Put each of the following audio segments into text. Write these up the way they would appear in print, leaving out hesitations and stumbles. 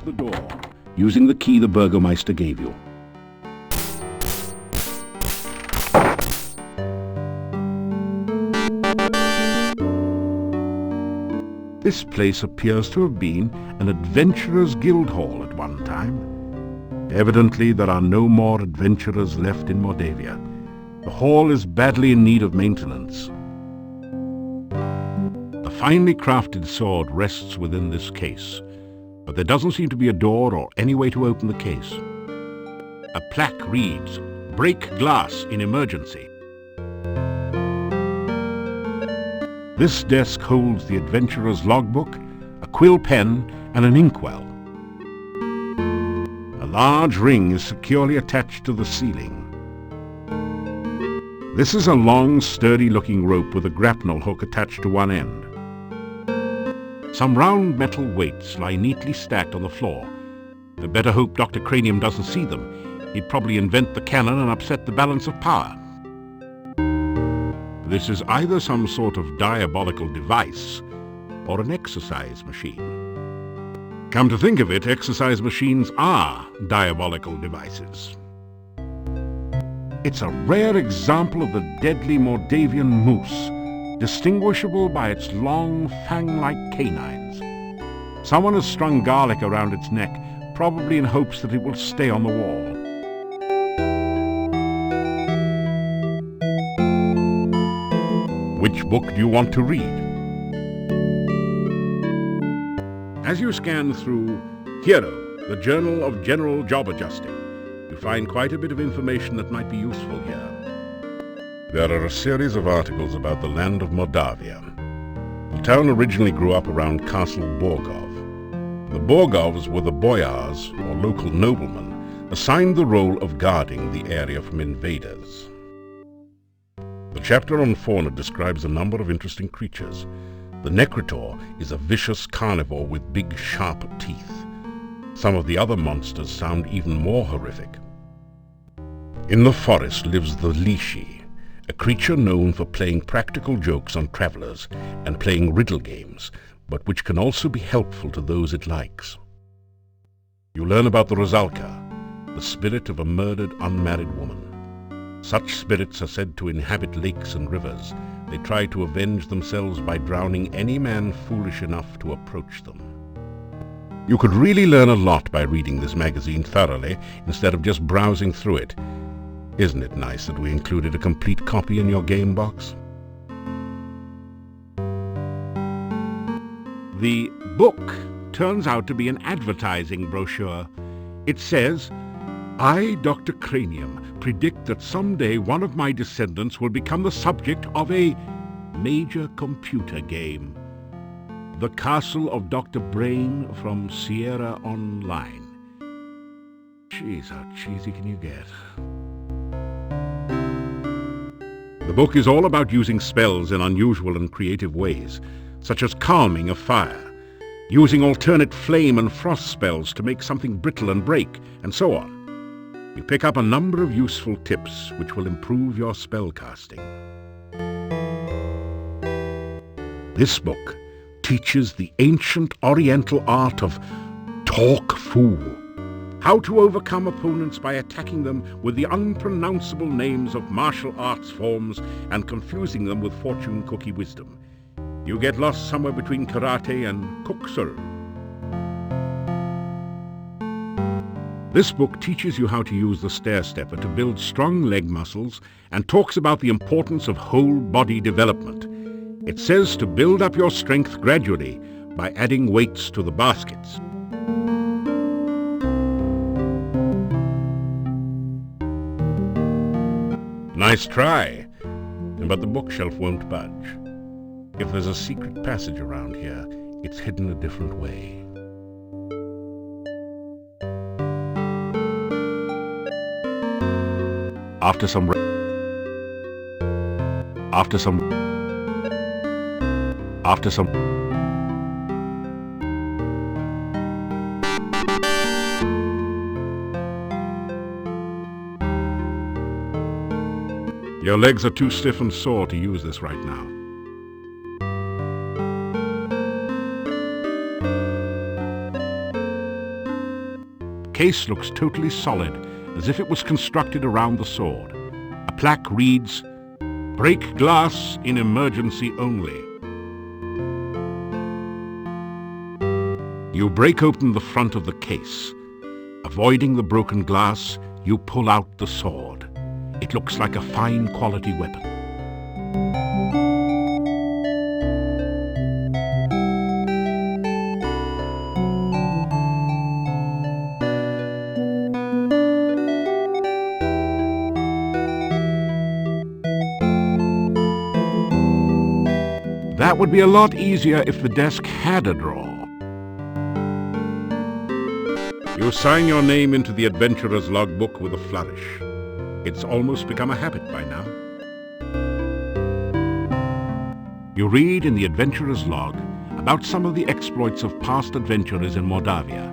unlock the door using the key the Burgomeister gave you. This place appears to have been an adventurers' guild hall at one time. Evidently, there are no more adventurers left in Mordavia. The hall is badly in need of maintenance. The finely crafted sword rests within this case, but there doesn't seem to be a door or any way to open the case. A plaque reads, "Break glass in emergency." This desk holds the adventurer's logbook, a quill pen, and an inkwell. A large ring is securely attached to the ceiling. This is a long, sturdy-looking rope with a grapnel hook attached to one end. Some round metal weights lie neatly stacked on the floor. I better hope Dr. Cranium doesn't see them. He'd probably invent the cannon and upset the balance of power. This is either some sort of diabolical device or an exercise machine. Come to think of it, exercise machines are diabolical devices. It's a rare example of the deadly Mordavian moose, distinguishable by its long, fang-like canines. Someone has strung garlic around its neck, probably in hopes that it will stay on the wall. Which book do you want to read? As you scan through Hero, the Journal of General Job Adjusting, you find quite a bit of information that might be useful here. There are a series of articles about the land of Mordavia. The town originally grew up around Castle Borgov. The Borgovs were the boyars, or local noblemen, assigned the role of guarding the area from invaders. The chapter on fauna describes a number of interesting creatures. The Necritor is a vicious carnivore with big, sharp teeth. Some of the other monsters sound even more horrific. In the forest lives the Lishi, a creature known for playing practical jokes on travelers and playing riddle games, but which can also be helpful to those it likes. You learn about the Rosalka, the spirit of a murdered unmarried woman. Such spirits are said to inhabit lakes and rivers. They try to avenge themselves by drowning any man foolish enough to approach them. You could really learn a lot by reading this magazine thoroughly instead of just browsing through it. Isn't it nice that we included a complete copy in your game box? The book turns out to be an advertising brochure. It says, "I, Dr. Cranium, predict that someday one of my descendants will become the subject of a major computer game. The Castle of Dr. Brain from Sierra Online." Jeez, how cheesy can you get? The book is all about using spells in unusual and creative ways, such as calming a fire, using alternate flame and frost spells to make something brittle and break, and so on. You pick up a number of useful tips which will improve your spellcasting. This book teaches the ancient Oriental art of Talk Fool, how to overcome opponents by attacking them with the unpronounceable names of martial arts forms and confusing them with fortune cookie wisdom. You get lost somewhere between karate and kuksul. This book teaches you how to use the stair stepper to build strong leg muscles and talks about the importance of whole body development. It says to build up your strength gradually by adding weights to the baskets. Nice try, but the bookshelf won't budge. If there's a secret passage around here, it's hidden a different way. After some Your legs are too stiff and sore to use this right now. case looks totally solid, as if it was constructed around the sword. A plaque reads, "Break glass in emergency only." You break open the front of the case. Avoiding the broken glass, you pull out the sword. It looks like a fine quality weapon. That would be a lot easier if the desk had a drawer. You sign your name into the adventurer's logbook with a flourish. It's almost become a habit by now. You read in the adventurer's log about some of the exploits of past adventurers in Mordavia.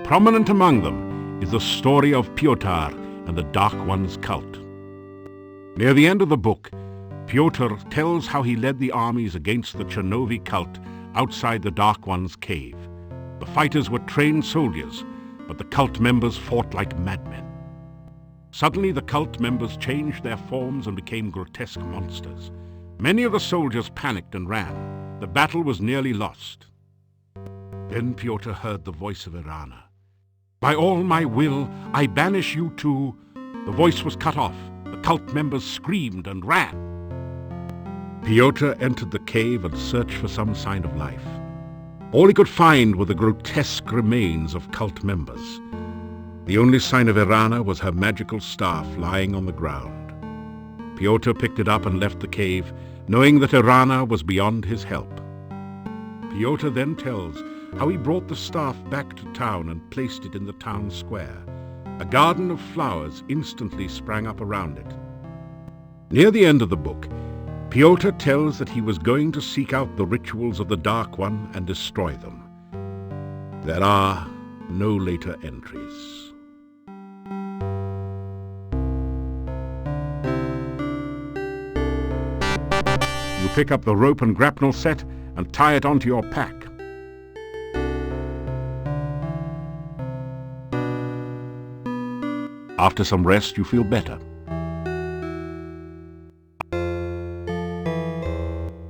Prominent among them is the story of Pyotr and the Dark One's cult. Near the end of the book, Pyotr tells how he led the armies against the Chernovi cult outside the Dark One's cave. The fighters were trained soldiers, but the cult members fought like madmen. Suddenly the cult members changed their forms and became grotesque monsters. Many of the soldiers panicked and ran. The battle was nearly lost. Then Pyotr heard the voice of Erana. "By all my will, I banish you too." The voice was cut off. The cult members screamed and ran. Pyotr entered the cave and searched for some sign of life. All he could find were the grotesque remains of cult members. The only sign of Erana was her magical staff lying on the ground. Pyotr picked it up and left the cave, knowing that Erana was beyond his help. Pyotr then tells how he brought the staff back to town and placed it in the town square. A garden of flowers instantly sprang up around it. Near the end of the book, Pyotr tells that he was going to seek out the rituals of the Dark One and destroy them. There are no later entries. You pick up the rope and grapnel set and tie it onto your pack. After some rest, you feel better.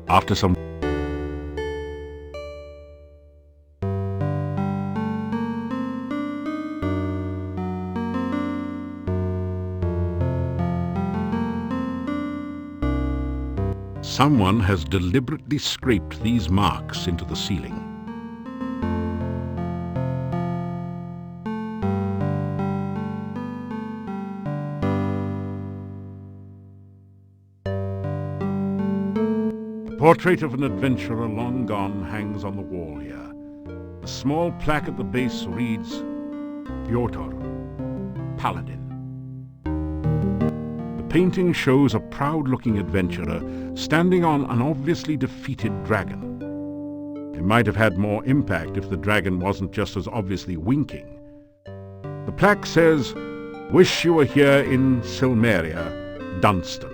After some Someone has deliberately scraped these marks into the ceiling. A portrait of an adventurer long gone hangs on the wall here. A small plaque at the base reads, "Pyotr, Paladin." The painting shows a proud-looking adventurer standing on an obviously defeated dragon. It might have had more impact if the dragon wasn't just as obviously winking. The plaque says, "Wish you were here in Silmeria, Dunstan."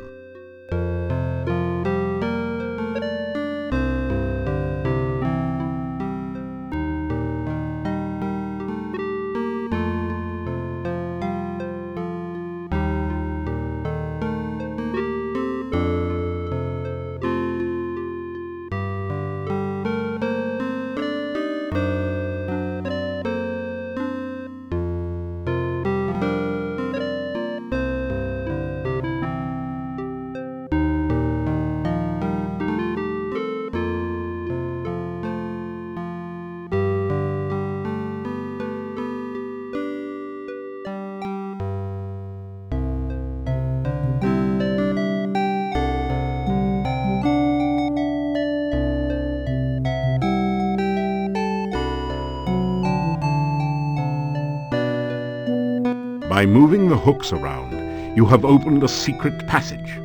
By moving the hooks around, you have opened a secret passage.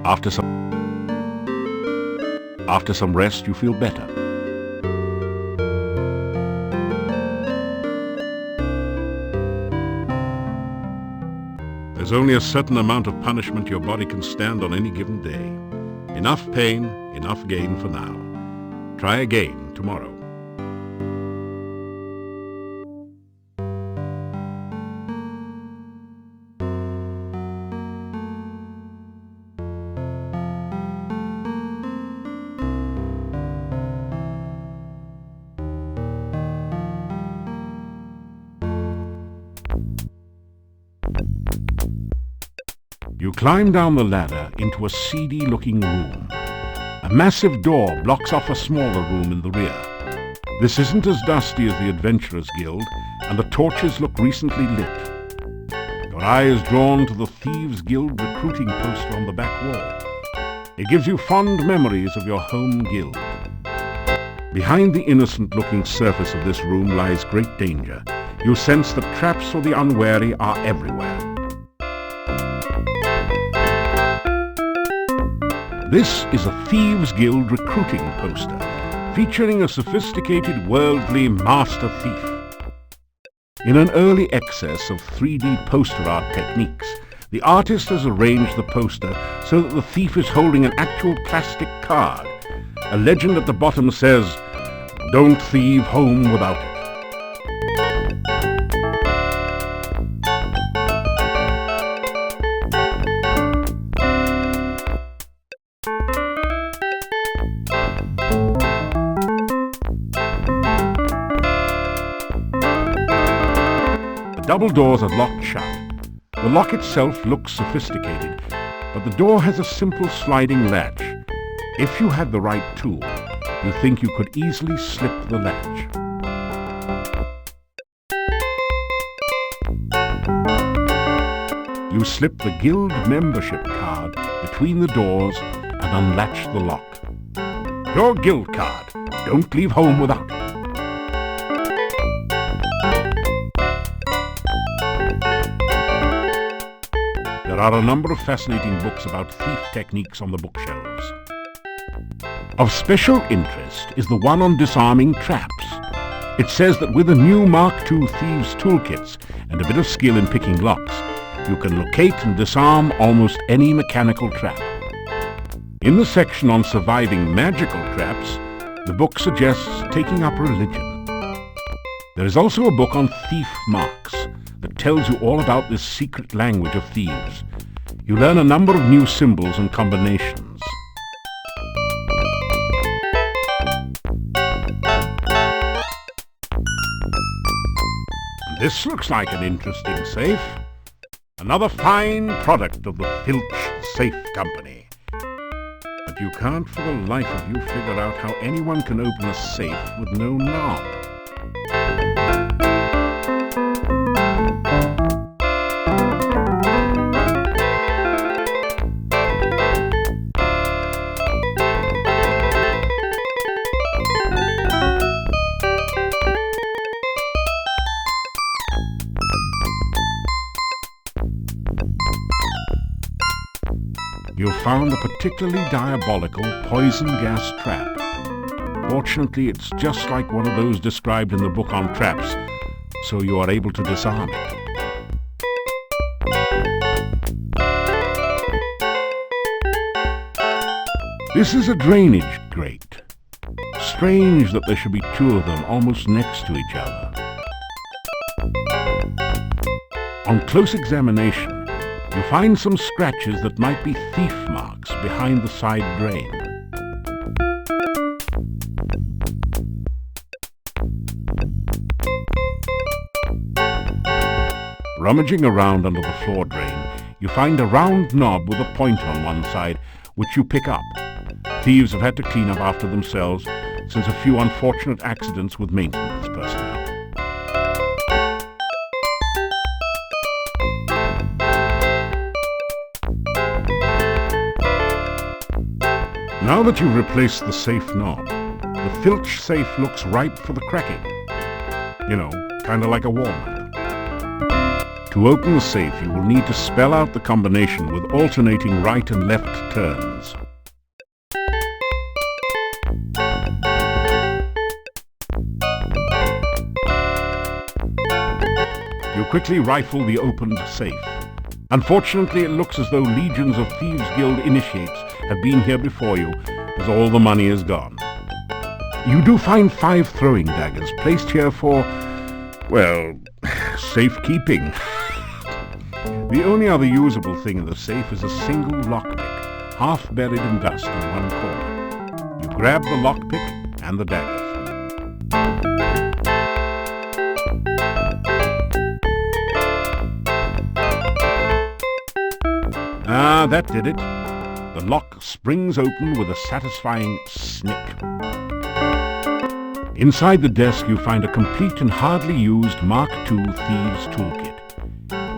After some rest, you feel better. There's only a certain amount of punishment your body can stand on any given day. Enough pain, enough gain for now. Try again tomorrow. You climb down the ladder into a seedy-looking room. A massive door blocks off a smaller room in the rear. This isn't as dusty as the Adventurers Guild, and the torches look recently lit. Your eye is drawn to the Thieves Guild recruiting poster on the back wall. It gives you fond memories of your home guild. Behind the innocent-looking surface of this room lies great danger. You sense that traps for the unwary are everywhere. This is a Thieves Guild recruiting poster, featuring a sophisticated worldly master thief. In an early excess of 3D poster art techniques, the artist has arranged the poster so that the thief is holding an actual plastic card. A legend at the bottom says, "Don't thieve home without it." The double doors are locked shut. The lock itself looks sophisticated, but the door has a simple sliding latch. If you had the right tool, you think you could easily slip the latch. You slip the guild membership card between the doors and unlatch the lock. Your guild card. Don't leave home without it. There are a number of fascinating books about thief techniques on the bookshelves. Of special interest is the one on disarming traps. It says that with the new Mark II Thieves toolkits and a bit of skill in picking locks, you can locate and disarm almost any mechanical trap. In the section on surviving magical traps, the book suggests taking up religion. There is also a book on thief marks that tells you all about this secret language of thieves. You learn a number of new symbols and combinations. This looks like an interesting safe. Another fine product of the Filch Safe Company. But you can't for the life of you figure out how anyone can open a safe with no knob. You found a particularly diabolical poison gas trap. Fortunately, it's just like one of those described in the book on traps, so you are able to disarm it. This is a drainage grate. Strange that there should be two of them almost next to each other. On close examination, you find some scratches that might be thief marks behind the side drain. Rummaging around under the floor drain, you find a round knob with a point on one side, which you pick up. Thieves have had to clean up after themselves since a few unfortunate accidents with maintenance personnel. Now that you've replaced the safe knob, the Filch safe looks ripe for the cracking. You know, kind of like a walnut. To open the safe, you will need to spell out the combination with alternating right and left turns. You quickly rifle the opened safe. Unfortunately, it looks as though legions of Thieves Guild initiates have been here before you, as all the money is gone. You do find 5 throwing daggers placed here for, well, safekeeping. The only other usable thing in the safe is a single lockpick, half buried in dust in one corner. You grab the lockpick and the daggers. Ah, that did it. The lock springs open with a satisfying snick. Inside the desk you find a complete and hardly used Mark II Thieves' Toolkit.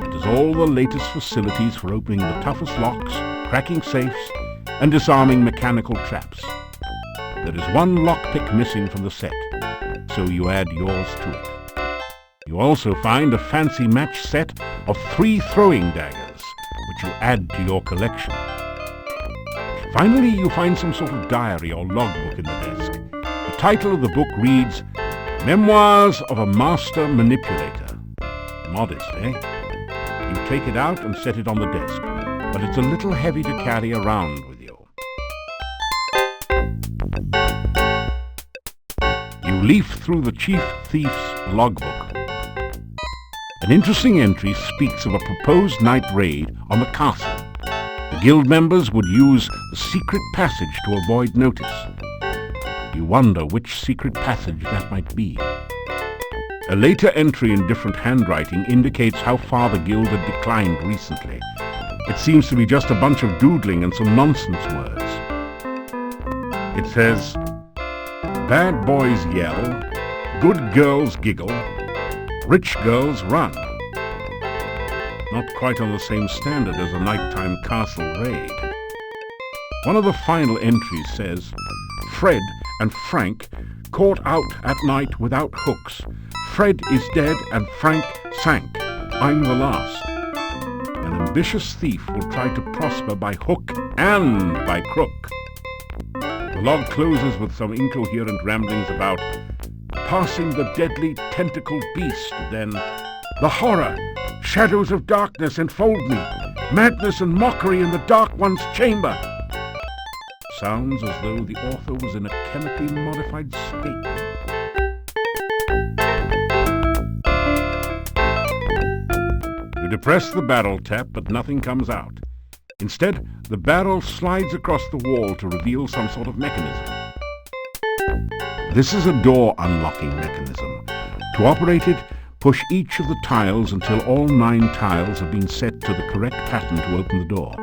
It has all the latest facilities for opening the toughest locks, cracking safes, and disarming mechanical traps. There is one lockpick missing from the set, so you add yours to it. You also find a fancy match set of 3 throwing daggers, which you add to your collection. Finally, you find some sort of diary or logbook in the desk. The title of the book reads, Memoirs of a Master Manipulator. Modest, eh? You take it out and set it on the desk, but it's a little heavy to carry around with you. You leaf through the Chief Thief's logbook. An interesting entry speaks of a proposed night raid on the castle. The guild members would use the secret passage to avoid notice. You wonder which secret passage that might be. A later entry in different handwriting indicates how far the guild had declined recently. It seems to be just a bunch of doodling and some nonsense words. It says, Bad boys yell, good girls giggle, rich girls run. Not quite on the same standard as a nighttime castle raid. One of the final entries says, Fred and Frank caught out at night without hooks. Fred is dead and Frank sank. I'm the last. An ambitious thief will try to prosper by hook and by crook. The log closes with some incoherent ramblings about passing the deadly tentacled beast, then the horror, shadows of darkness enfold me, madness and mockery in the dark one's chamber. Sounds as though the author was in a chemically modified state. You depress the barrel tap, but nothing comes out. Instead, the barrel slides across the wall to reveal some sort of mechanism. This is a door unlocking mechanism. To operate it, push each of the tiles until all 9 tiles have been set to the correct pattern to open the door.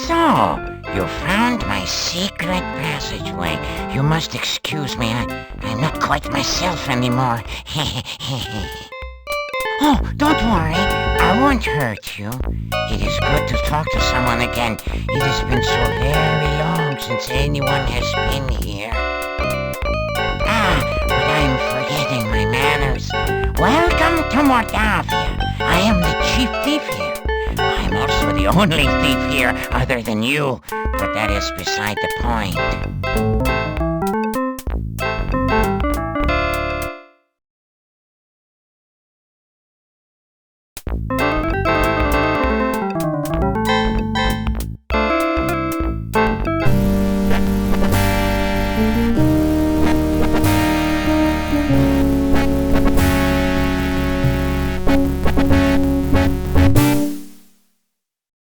So, you found my secret passageway. You must excuse me, I'm not quite myself anymore. Oh, don't worry, I won't hurt you. It is good to talk to someone again. It has been so very long since anyone has been here. But I'm forgetting my manners. Welcome to Mordavia. I am the chief thief here. I'm also the only thief here other than you, but that is beside the point.